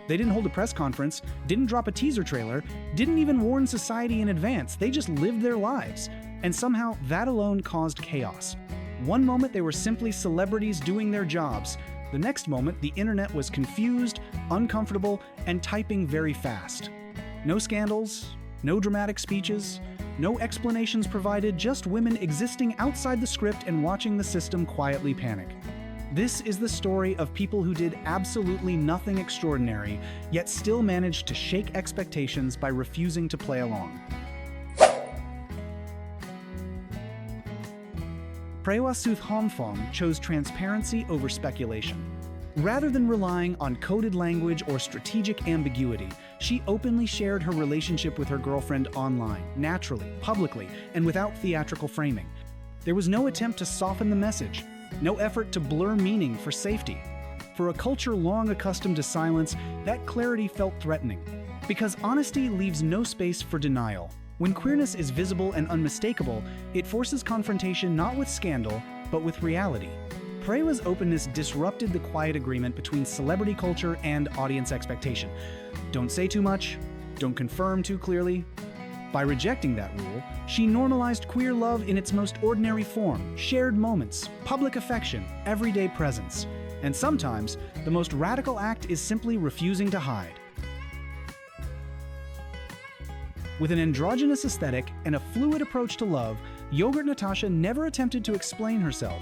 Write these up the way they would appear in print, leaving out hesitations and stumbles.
They didn't hold a press conference, didn't drop a teaser trailer, didn't even warn society in advance. They just lived their lives. And somehow, that alone caused chaos. One moment they were simply celebrities doing their jobs. The next moment, the internet was confused, uncomfortable, and typing very fast. No scandals, no dramatic speeches, no explanations provided, just women existing outside the script and watching the system quietly panic. This is the story of people who did absolutely nothing extraordinary, yet still managed to shake expectations by refusing to play along. Prewa Soothomphong chose transparency over speculation. Rather than relying on coded language or strategic ambiguity, she openly shared her relationship with her girlfriend online, naturally, publicly, and without theatrical framing. There was no attempt to soften the message, no effort to blur meaning for safety. For a culture long accustomed to silence, that clarity felt threatening, because honesty leaves no space for denial. When queerness is visible and unmistakable, it forces confrontation not with scandal, but with reality. Prewa's openness disrupted the quiet agreement between celebrity culture and audience expectation. Don't say too much, don't confirm too clearly. By rejecting that rule, she normalized queer love in its most ordinary form, shared moments, public affection, everyday presence. And sometimes, the most radical act is simply refusing to hide. With an androgynous aesthetic and a fluid approach to love, Yogurt Natasha never attempted to explain herself.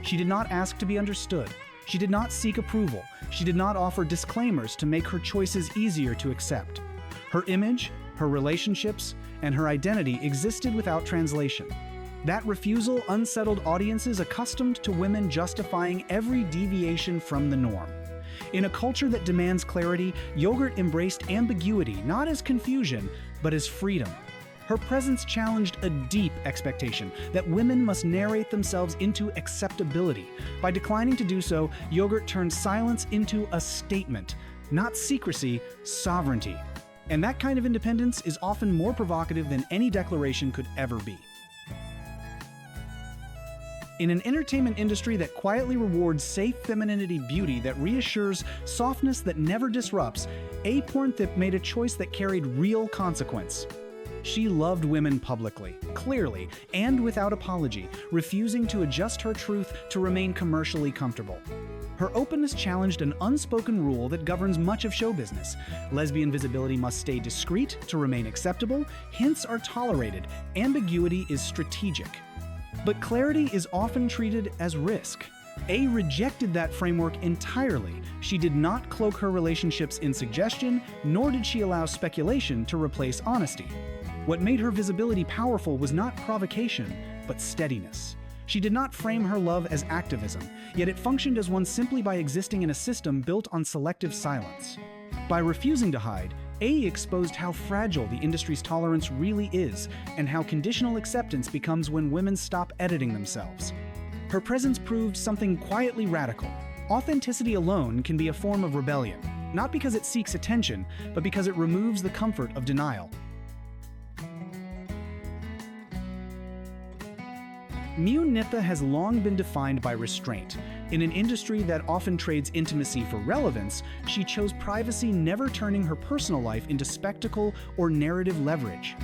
She did not ask to be understood. She did not seek approval. She did not offer disclaimers to make her choices easier to accept. Her image, her relationships, and her identity existed without translation. That refusal unsettled audiences accustomed to women justifying every deviation from the norm. In a culture that demands clarity, Yogurt embraced ambiguity not as confusion, but as freedom. Her presence challenged a deep expectation that women must narrate themselves into acceptability. By declining to do so, Yogurt turned silence into a statement, not secrecy, sovereignty. And that kind of independence is often more provocative than any declaration could ever be. In an entertainment industry that quietly rewards safe femininity beauty that reassures softness that never disrupts, A. Pornthip made a choice that carried real consequence. She loved women publicly, clearly, and without apology, refusing to adjust her truth to remain commercially comfortable. Her openness challenged an unspoken rule that governs much of show business. Lesbian visibility must stay discreet to remain acceptable, hints are tolerated, ambiguity is strategic. But clarity is often treated as risk. A rejected that framework entirely. She did not cloak her relationships in suggestion, nor did she allow speculation to replace honesty. What made her visibility powerful was not provocation, but steadiness. She did not frame her love as activism, yet it functioned as one simply by existing in a system built on selective silence. By refusing to hide, A exposed how fragile the industry's tolerance really is, and how conditional acceptance becomes when women stop editing themselves. Her presence proved something quietly radical. Authenticity alone can be a form of rebellion, not because it seeks attention, but because it removes the comfort of denial. Mew Nitha has long been defined by restraint. In an industry that often trades intimacy for relevance, she chose privacy, never turning her personal life into spectacle or narrative leverage.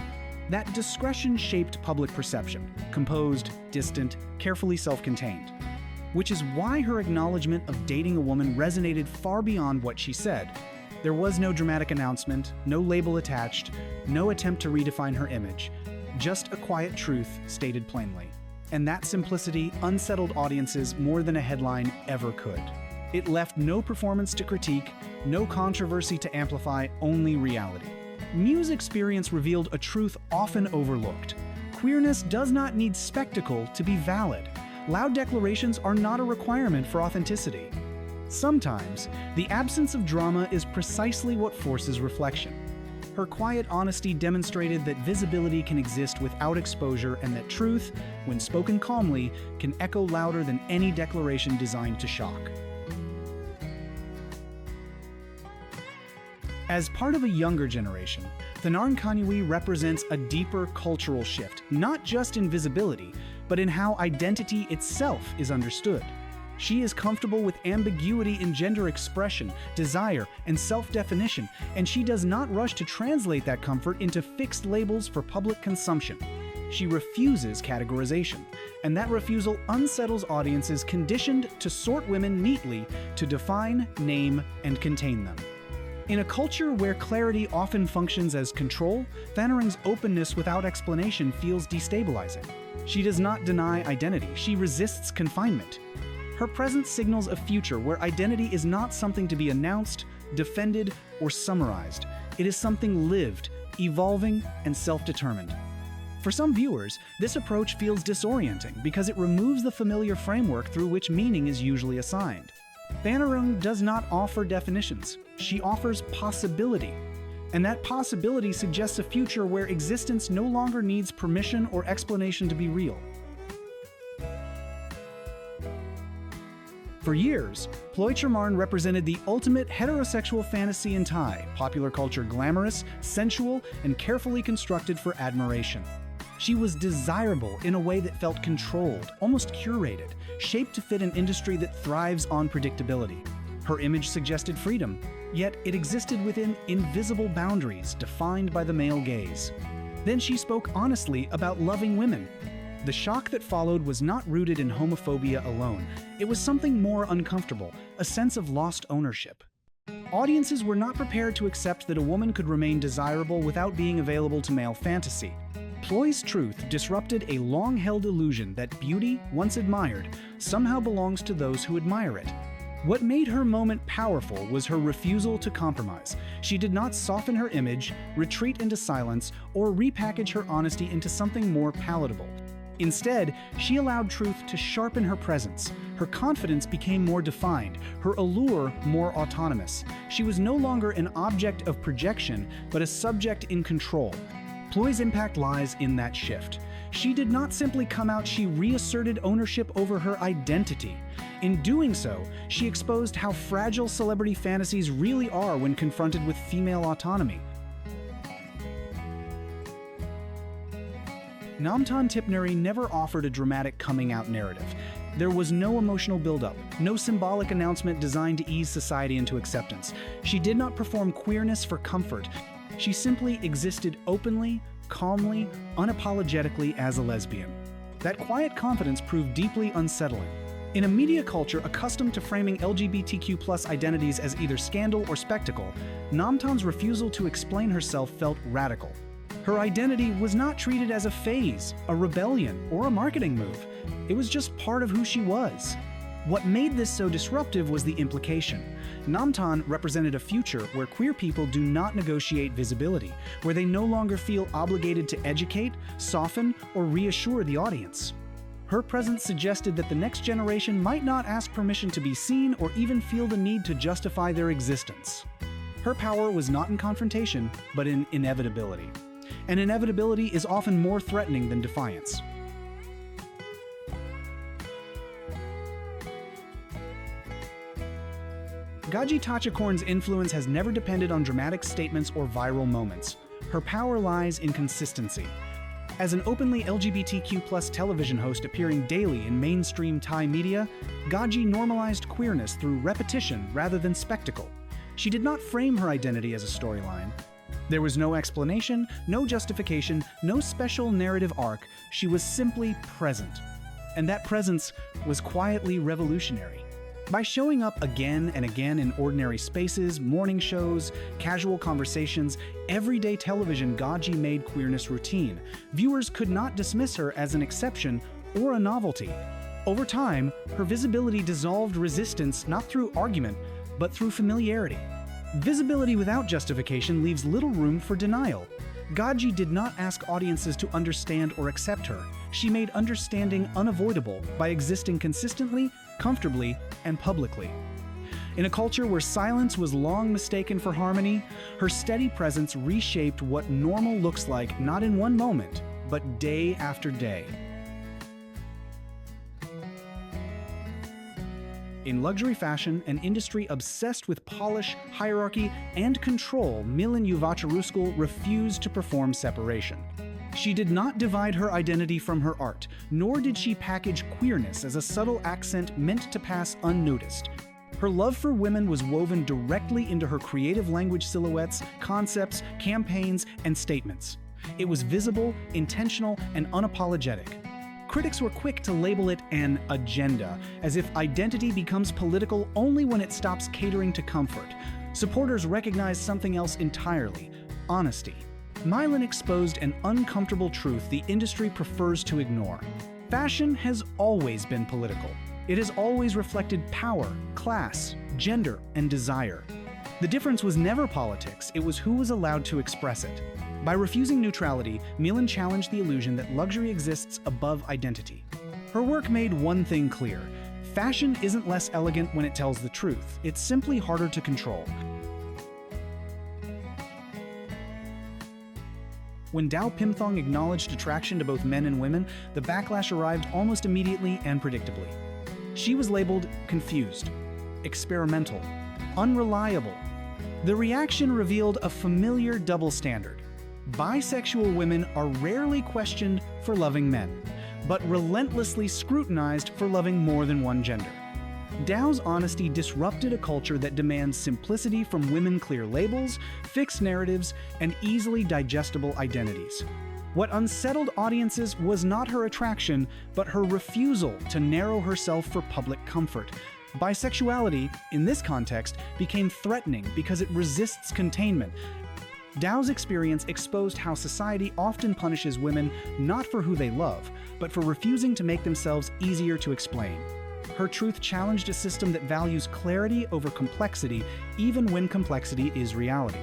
That discretion shaped public perception, composed, distant, carefully self-contained. Which is why her acknowledgement of dating a woman resonated far beyond what she said. There was no dramatic announcement, no label attached, no attempt to redefine her image, just a quiet truth stated plainly. And that simplicity unsettled audiences more than a headline ever could. It left no performance to critique, no controversy to amplify, only reality. Mew's experience revealed a truth often overlooked. Queerness does not need spectacle to be valid. Loud declarations are not a requirement for authenticity. Sometimes, the absence of drama is precisely what forces reflection. Her quiet honesty demonstrated that visibility can exist without exposure and that truth, when spoken calmly, can echo louder than any declaration designed to shock. As part of a younger generation, Thenarn Kanyui represents a deeper cultural shift, not just in visibility, but in how identity itself is understood. She is comfortable with ambiguity in gender expression, desire, and self-definition, and she does not rush to translate that comfort into fixed labels for public consumption. She refuses categorization, and that refusal unsettles audiences conditioned to sort women neatly to define, name, and contain them. In a culture where clarity often functions as control, Thanarung's openness without explanation feels destabilizing. She does not deny identity, she resists confinement. Her presence signals a future where identity is not something to be announced, defended, or summarized. It is something lived, evolving, and self-determined. For some viewers, this approach feels disorienting because it removes the familiar framework through which meaning is usually assigned. Thanarung does not offer definitions. She offers possibility. And that possibility suggests a future where existence no longer needs permission or explanation to be real. For years, Ploi Chamarn represented the ultimate heterosexual fantasy in Thai, popular culture glamorous, sensual, and carefully constructed for admiration. She was desirable in a way that felt controlled, almost curated, shaped to fit an industry that thrives on predictability. Her image suggested freedom, yet it existed within invisible boundaries defined by the male gaze. Then she spoke honestly about loving women. The shock that followed was not rooted in homophobia alone. It was something more uncomfortable, a sense of lost ownership. Audiences were not prepared to accept that a woman could remain desirable without being available to male fantasy. Ploi's truth disrupted a long-held illusion that beauty, once admired, somehow belongs to those who admire it. What made her moment powerful was her refusal to compromise. She did not soften her image, retreat into silence, or repackage her honesty into something more palatable. Instead, she allowed truth to sharpen her presence. Her confidence became more defined, her allure more autonomous. She was no longer an object of projection, but a subject in control. Ploi's impact lies in that shift. She did not simply come out, she reasserted ownership over her identity. In doing so, she exposed how fragile celebrity fantasies really are when confronted with female autonomy. Namtan Tipnari never offered a dramatic coming-out narrative. There was no emotional buildup, no symbolic announcement designed to ease society into acceptance. She did not perform queerness for comfort. She simply existed openly, calmly, unapologetically as a lesbian. That quiet confidence proved deeply unsettling. In a media culture accustomed to framing LGBTQ+ identities as either scandal or spectacle, Namtan's refusal to explain herself felt radical. Her identity was not treated as a phase, a rebellion, or a marketing move. It was just part of who she was. What made this so disruptive was the implication. Namtan represented a future where queer people do not negotiate visibility, where they no longer feel obligated to educate, soften, or reassure the audience. Her presence suggested that the next generation might not ask permission to be seen or even feel the need to justify their existence. Her power was not in confrontation, but in inevitability. And inevitability is often more threatening than defiance. Gaji Tachakorn's influence has never depended on dramatic statements or viral moments. Her power lies in consistency. As an openly LGBTQ+ television host appearing daily in mainstream Thai media, Gaji normalized queerness through repetition rather than spectacle. She did not frame her identity as a storyline. There was no explanation, no justification, no special narrative arc. She was simply present. And that presence was quietly revolutionary. By showing up again and again in ordinary spaces, morning shows, casual conversations, everyday television, Gaji made queerness routine. Viewers could not dismiss her as an exception or a novelty. Over time, her visibility dissolved resistance not through argument, but through familiarity. Visibility without justification leaves little room for denial. Gaji did not ask audiences to understand or accept her. She made understanding unavoidable by existing consistently, comfortably, and publicly. In a culture where silence was long mistaken for harmony, her steady presence reshaped what normal looks like not in one moment, but day after day. In luxury fashion, an industry obsessed with polish, hierarchy, and control, Milan Yuvacharuskal refused to perform separation. She did not divide her identity from her art, nor did she package queerness as a subtle accent meant to pass unnoticed. Her love for women was woven directly into her creative language silhouettes, concepts, campaigns, and statements. It was visible, intentional, and unapologetic. Critics were quick to label it an agenda, as if identity becomes political only when it stops catering to comfort. Supporters recognized something else entirely: honesty. Mylan exposed an uncomfortable truth the industry prefers to ignore. Fashion has always been political. It has always reflected power, class, gender, and desire. The difference was never politics, it was who was allowed to express it. By refusing neutrality, Mylan challenged the illusion that luxury exists above identity. Her work made one thing clear: fashion isn't less elegant when it tells the truth, it's simply harder to control. When Dao Pimthong acknowledged attraction to both men and women, the backlash arrived almost immediately and predictably. She was labeled confused, experimental, unreliable. The reaction revealed a familiar double standard. Bisexual women are rarely questioned for loving men, but relentlessly scrutinized for loving more than one gender. Dao's honesty disrupted a culture that demands simplicity from women-clear labels, fixed narratives, and easily digestible identities. What unsettled audiences was not her attraction, but her refusal to narrow herself for public comfort. Bisexuality, in this context, became threatening because it resists containment. Dao's experience exposed how society often punishes women not for who they love, but for refusing to make themselves easier to explain. Her truth challenged a system that values clarity over complexity, even when complexity is reality.